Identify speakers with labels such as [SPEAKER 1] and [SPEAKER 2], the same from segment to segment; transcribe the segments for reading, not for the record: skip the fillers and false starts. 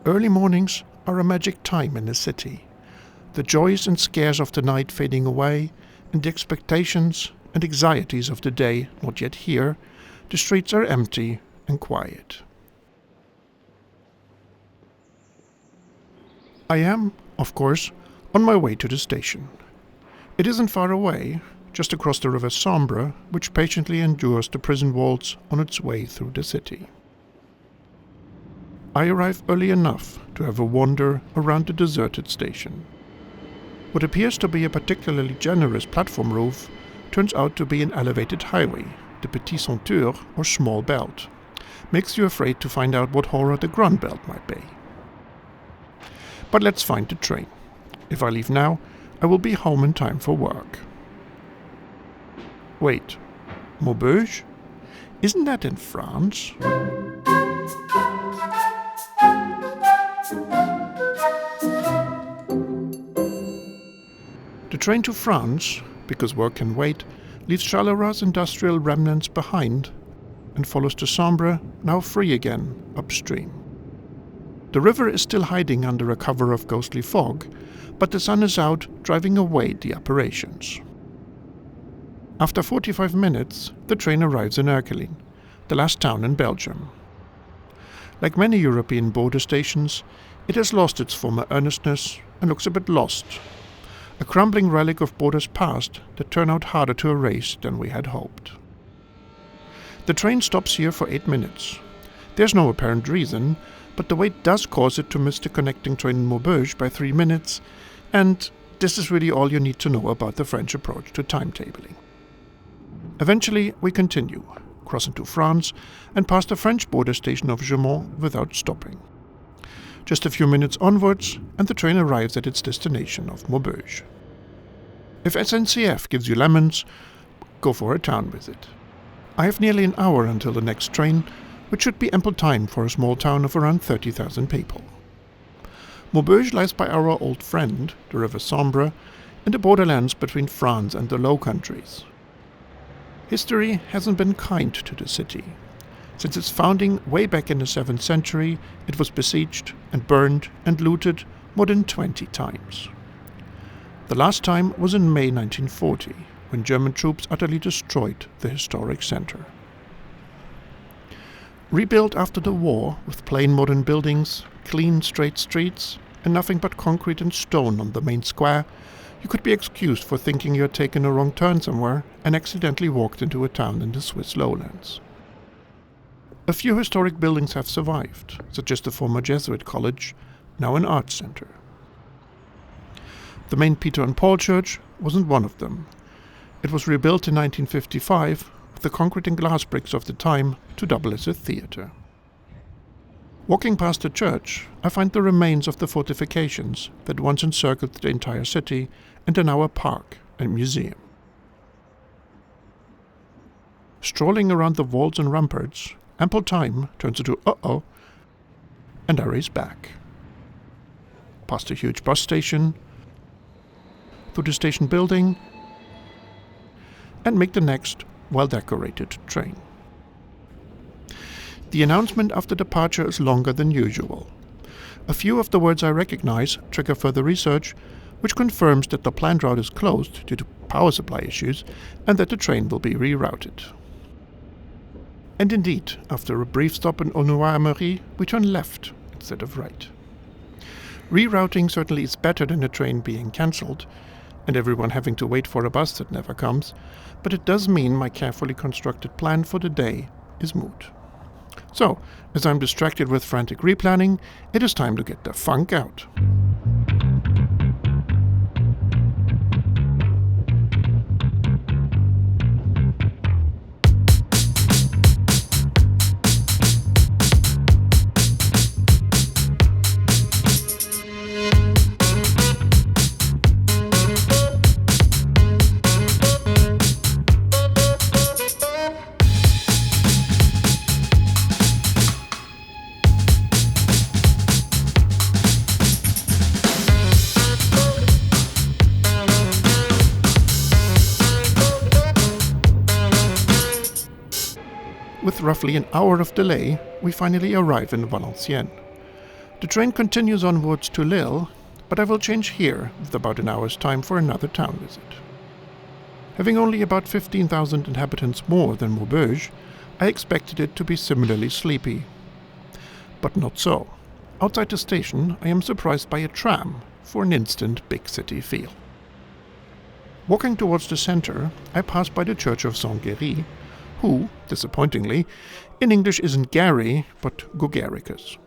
[SPEAKER 1] Early mornings are a magic time in a city. The joys and scares of the night fading away, and the expectations and anxieties of the day not yet here, the streets are empty and quiet. I am, of course, on my way to the station. It isn't far away, just across the river Sambre, which patiently endures the prison walls on its way through the city. I arrive early enough to have a wander around the deserted station. What appears to be a particularly generous platform roof turns out to be an elevated highway, the Petit Ceinture or Small Belt. Makes you afraid to find out what horror the Grand Belt might be. But let's find the train. If I leave now, I will be home in time for work. Wait, Maubeuge? Isn't that in France? The train to France, because work can wait, leaves Charleroi industrial remnants behind and follows the Sambre, now free again, upstream. The river is still hiding under a cover of ghostly fog, but the sun is out, driving away the apparitions. After 45 minutes, the train arrives in Erkelin, the last town in Belgium. Like many European border stations, it has lost its former earnestness and looks a bit lost. A crumbling relic of borders past that turn out harder to erase than we had hoped. The train stops here for 8 minutes. There's no apparent reason, but the wait does cause it to miss the connecting train in Maubeuge by 3 minutes, and this is really all you need to know about the French approach to timetabling. Eventually, we continue, cross into France, and pass the French border station of Gemont without stopping. Just a few minutes onwards, and the train arrives at its destination of Maubeuge. If SNCF gives you lemons, go for a town visit. I have nearly an hour until the next train, which should be ample time for a small town of around 30,000 people. Maubeuge lies by our old friend, the river Sambre, in the borderlands between France and the Low Countries. History hasn't been kind to the city. Since its founding way back in the 7th century, it was besieged and burned and looted more than 20 times. The last time was in May 1940, when German troops utterly destroyed the historic center. Rebuilt after the war with plain modern buildings, clean straight streets, and nothing but concrete and stone on the main square, you could be excused for thinking you had taken a wrong turn somewhere and accidentally walked into a town in the Swiss lowlands. A few historic buildings have survived, such as the former Jesuit college, now an arts center. The main Peter and Paul Church wasn't one of them. It was rebuilt in 1955 with the concrete and glass bricks of the time to double as a theater. Walking past the church, I find the remains of the fortifications that once encircled the entire city and are now a park and museum. Strolling around the walls and ramparts, ample time turns into uh-oh, and I race back. Past a huge bus station, through the station building, and make the next well-decorated train. The announcement after departure is longer than usual. A few of the words I recognize trigger further research, which confirms that the planned route is closed due to power supply issues and that the train will be rerouted. And indeed, after a brief stop in Aulnoy-Aymeries, we turn left instead of right. Rerouting certainly is better than a train being cancelled, and everyone having to wait for a bus that never comes, but it does mean my carefully constructed plan for the day is moot. So, as I'm distracted with frantic replanning, it is time to get the funk out. With roughly an hour of delay, we finally arrive in Valenciennes. The train continues onwards to Lille, but I will change here with about an hour's time for another town visit. Having only about 15,000 inhabitants more than Maubeuge, I expected it to be similarly sleepy. But not so. Outside the station, I am surprised by a tram for an instant big city feel. Walking towards the center, I pass by the Church of Saint-Géry, who, disappointingly, in English isn't Gary, but Gugaricus.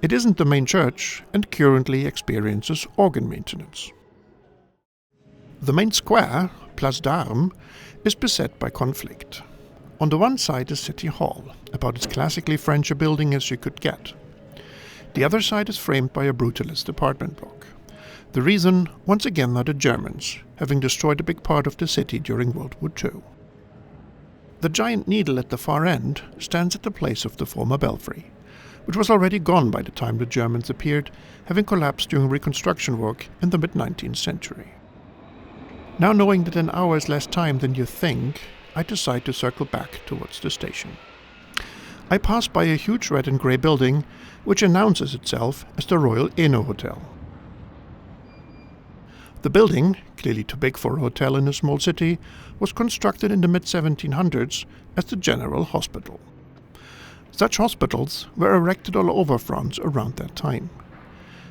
[SPEAKER 1] It isn't the main church and currently experiences organ maintenance. The main square, Place d'Armes, is beset by conflict. On the one side is City Hall, about as classically French a building as you could get. The other side is framed by a brutalist apartment block. The reason, once again, are the Germans, having destroyed a big part of the city during World War II. The giant needle at the far end stands at the place of the former belfry, which was already gone by the time the Germans appeared, having collapsed during reconstruction work in the mid-19th century. Now knowing that an hour is less time than you think, I decide to circle back towards the station. I pass by a huge red and grey building, which announces itself as the Royal Hainaut Hotel. The building, clearly too big for a hotel in a small city, was constructed in the mid-1700s as the General Hospital. Such hospitals were erected all over France around that time.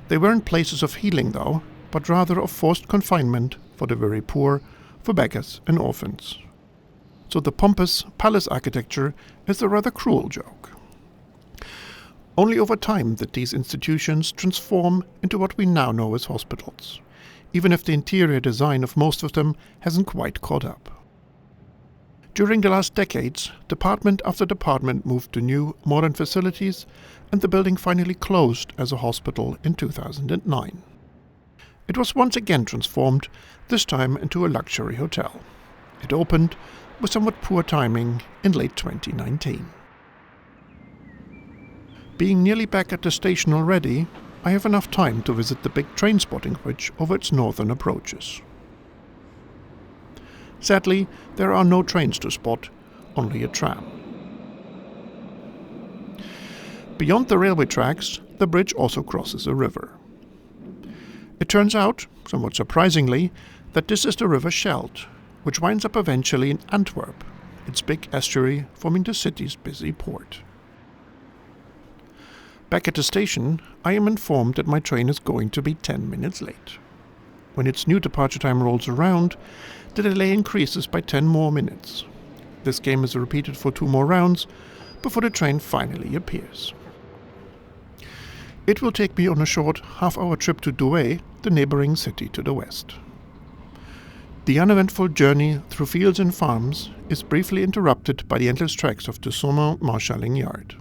[SPEAKER 1] They weren't places of healing, though, but rather of forced confinement for the very poor, for beggars and orphans. So the pompous palace architecture is a rather cruel joke. Only over time did these institutions transform into what we now know as hospitals, even if the interior design of most of them hasn't quite caught up. During the last decades, department after department moved to new, modern facilities, and the building finally closed as a hospital in 2009. It was once again transformed, this time into a luxury hotel. It opened, with somewhat poor timing, in late 2019. Being nearly back at the station already, I have enough time to visit the big train spotting bridge over its northern approaches. Sadly, there are no trains to spot, only a tram. Beyond the railway tracks, the bridge also crosses a river. It turns out, somewhat surprisingly, that this is the River Scheldt, which winds up eventually in Antwerp, its big estuary forming the city's busy port. Back at the station, I am informed that my train is going to be 10 minutes late. When its new departure time rolls around, the delay increases by 10 more minutes. This game is repeated for 2 more rounds before the train finally appears. It will take me on a short half-hour trip to Douai, the neighboring city to the west. The uneventful journey through fields and farms is briefly interrupted by the endless tracks of the Saumont marshalling yard.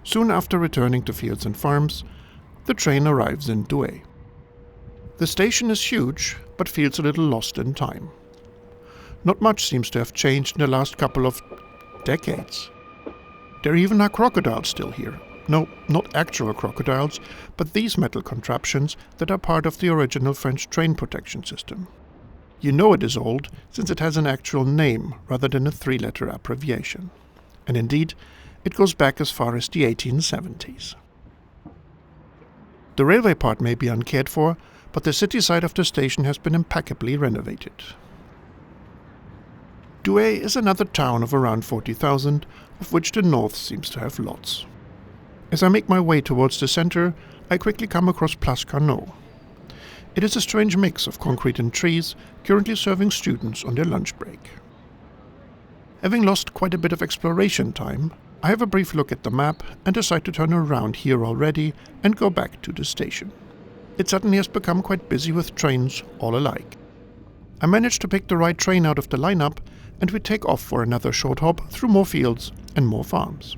[SPEAKER 1] Soon after returning to fields and farms, the train arrives in Douai. The station is huge, but feels a little lost in time. Not much seems to have changed in the last couple of decades. There even are crocodiles still here. No, not actual crocodiles, but these metal contraptions that are part of the original French train protection system. You know it is old, since it has an actual name rather than a 3-letter abbreviation. And indeed, it goes back as far as the 1870s. The railway part may be uncared for, but the city side of the station has been impeccably renovated. Douai is another town of around 40,000, of which the north seems to have lots. As I make my way towards the center, I quickly come across Place Carnot. It is a strange mix of concrete and trees, currently serving students on their lunch break. Having lost quite a bit of exploration time, I have a brief look at the map and decide to turn around here already and go back to the station. It suddenly has become quite busy with trains all alike. I manage to pick the right train out of the lineup, and we take off for another short hop through more fields and more farms.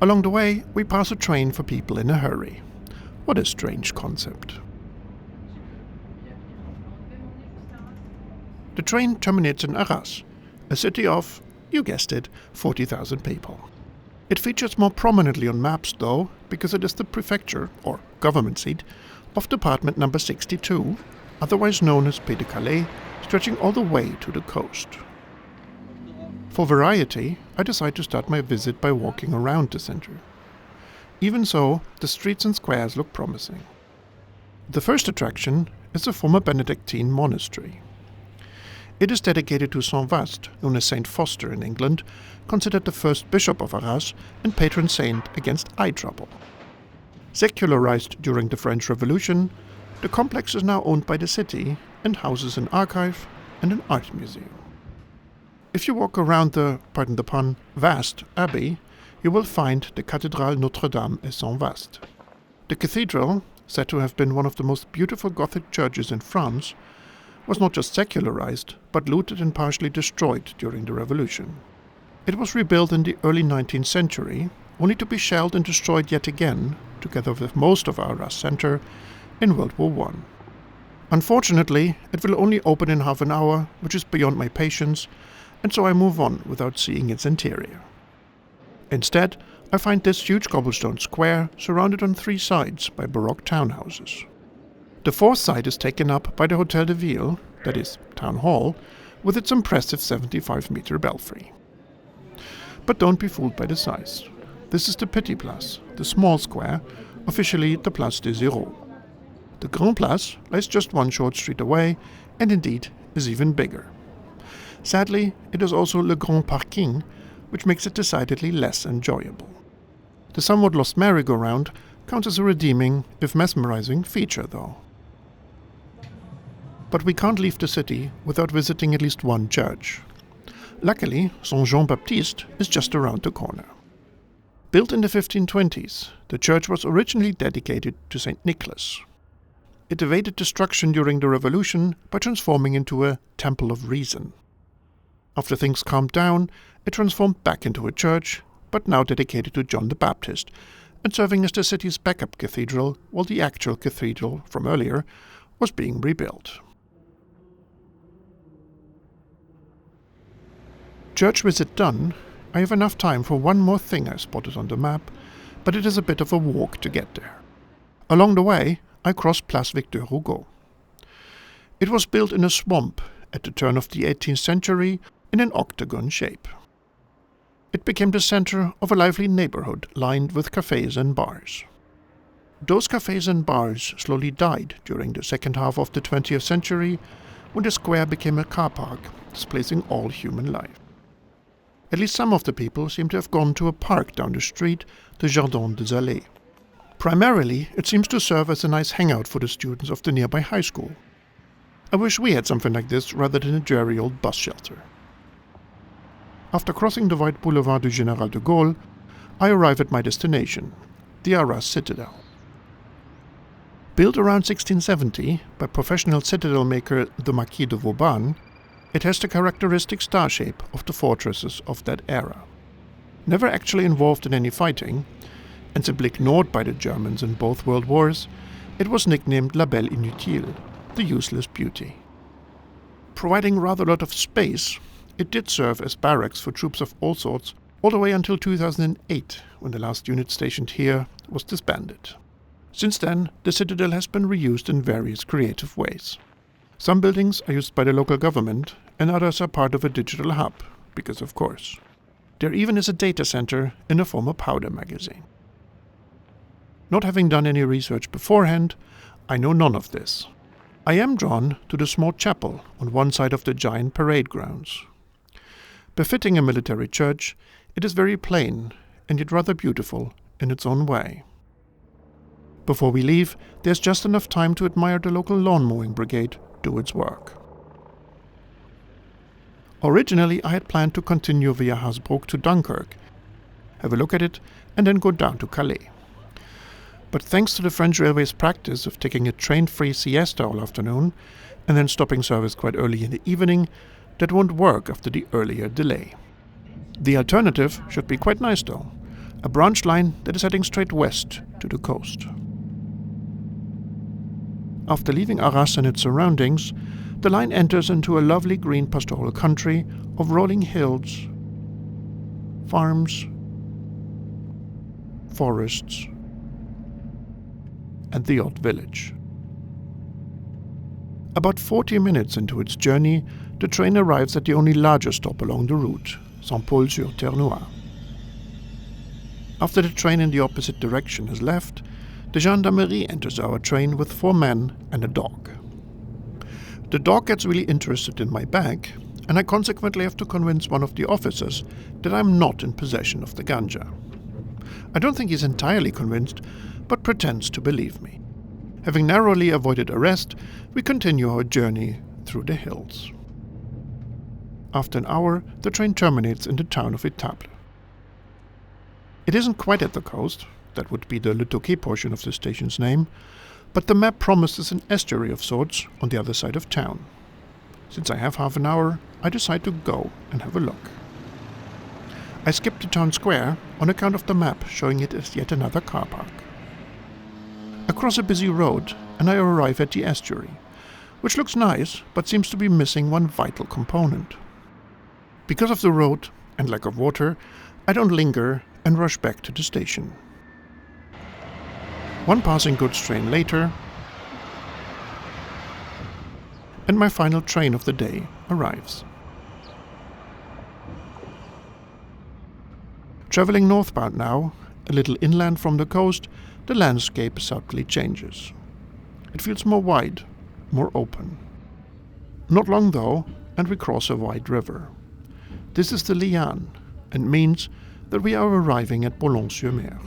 [SPEAKER 1] Along the way, we pass a train for people in a hurry. What a strange concept. The train terminates in Arras, a city of, you guessed it, 40,000 people. It features more prominently on maps, though, because it is the prefecture, or government seat, of Department number 62, otherwise known as Pays de Calais, stretching all the way to the coast. For variety, I decide to start my visit by walking around the center. Even so, the streets and squares look promising. The first attraction is the former Benedictine monastery. It is dedicated to Saint Vaast, known as Saint Foster in England, considered the first bishop of Arras and patron saint against eye trouble. Secularized during the French Revolution, the complex is now owned by the city and houses an archive and an art museum. If you walk around the, pardon the pun, vast abbey, you will find the Cathédrale Notre-Dame et Saint Vaast. The cathedral, said to have been one of the most beautiful Gothic churches in France, was not just secularized, but looted and partially destroyed during the Revolution. It was rebuilt in the early 19th century, only to be shelled and destroyed yet again, together with most of Arras Center, in World War I. Unfortunately, it will only open in half an hour, which is beyond my patience, and so I move on without seeing its interior. Instead, I find this huge cobblestone square surrounded on 3 sides by Baroque townhouses. The 4th side is taken up by the Hôtel de Ville, that is, Town Hall, with its impressive 75-meter belfry. But don't be fooled by the size. This is the Petit Place, the small square, officially the Place des Héros. The Grand Place lies just 1 short street away, and indeed is even bigger. Sadly, it is also Le Grand Parking, which makes it decidedly less enjoyable. The somewhat lost merry-go-round counts as a redeeming, if mesmerizing, feature though. But we can't leave the city without visiting at least one church. Luckily, Saint Jean-Baptiste is just around the corner. Built in the 1520s, the church was originally dedicated to St. Nicholas. It evaded destruction during the Revolution by transforming into a Temple of Reason. After things calmed down, it transformed back into a church, but now dedicated to John the Baptist, and serving as the city's backup cathedral while the actual cathedral from earlier was being rebuilt. Church visit done, I have enough time for one more thing I spotted on the map, but it is a bit of a walk to get there. Along the way, I cross Place Victor Hugo. It was built in a swamp at the turn of the 18th century in an octagon shape. It became the center of a lively neighborhood lined with cafes and bars. Those cafes and bars slowly died during the second half of the 20th century when the square became a car park, displacing all human life. At least some of the people seem to have gone to a park down the street, the Jardin des Allées. Primarily, it seems to serve as a nice hangout for the students of the nearby high school. I wish we had something like this rather than a dreary old bus shelter. After crossing the wide Boulevard du Général de Gaulle, I arrive at my destination, the Arras Citadel. Built around 1670 by professional citadel maker the Marquis de Vauban, it has the characteristic star shape of the fortresses of that era. Never actually involved in any fighting, and simply ignored by the Germans in both World Wars, it was nicknamed La Belle Inutile, the useless beauty. Providing rather a lot of space, it did serve as barracks for troops of all sorts all the way until 2008, when the last unit stationed here was disbanded. Since then, the citadel has been reused in various creative ways. Some buildings are used by the local government, and others are part of a digital hub, because of course. There even is a data center in a former powder magazine. Not having done any research beforehand, I know none of this. I am drawn to the small chapel on one side of the giant parade grounds. Befitting a military church, it is very plain and yet rather beautiful in its own way. Before we leave, there's just enough time to admire the local lawn mowing brigade do its work. Originally, I had planned to continue via Hasbrook to Dunkirk, have a look at it, and then go down to Calais. But thanks to the French Railways' practice of taking a train-free siesta all afternoon and then stopping service quite early in the evening, that won't work after the earlier delay. The alternative should be quite nice though, a branch line that is heading straight west to the coast. After leaving Arras and its surroundings, the line enters into a lovely green pastoral country of rolling hills, farms, forests, and the odd village. About 40 minutes into its journey, the train arrives at the only larger stop along the route, Saint-Paul-sur-Terre-Noire. After the train in the opposite direction has left, the gendarmerie enters our train with 4 men and a dog. The dog gets really interested in my bag, and I consequently have to convince one of the officers that I'm not in possession of the ganja. I don't think he's entirely convinced, but pretends to believe me. Having narrowly avoided arrest, we continue our journey through the hills. After an hour, the train terminates in the town of Étaples. It isn't quite at the coast, that would be the Le Touquet portion of the station's name, but the map promises an estuary of sorts on the other side of town. Since I have half an hour, I decide to go and have a look. I skip the town square on account of the map showing it as yet another car park. I cross a busy road and I arrive at the estuary, which looks nice but seems to be missing one vital component. Because of the road and lack of water, I don't linger and rush back to the station. One passing goods train later, and my final train of the day arrives. Traveling northbound now, a little inland from the coast, the landscape subtly changes. It feels more wide, more open. Not long though, and we cross a wide river. This is the Liane, and means that we are arriving at Boulogne-sur-Mer.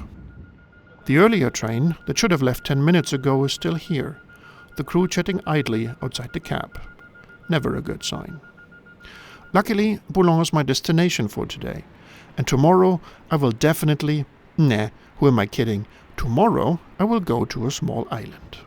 [SPEAKER 1] The earlier train that should have left 10 minutes ago is still here, the crew chatting idly outside the cab. Never a good sign. Luckily, Boulogne is my destination for today, and tomorrow I will definitely... who am I kidding? Tomorrow I will go to a small island.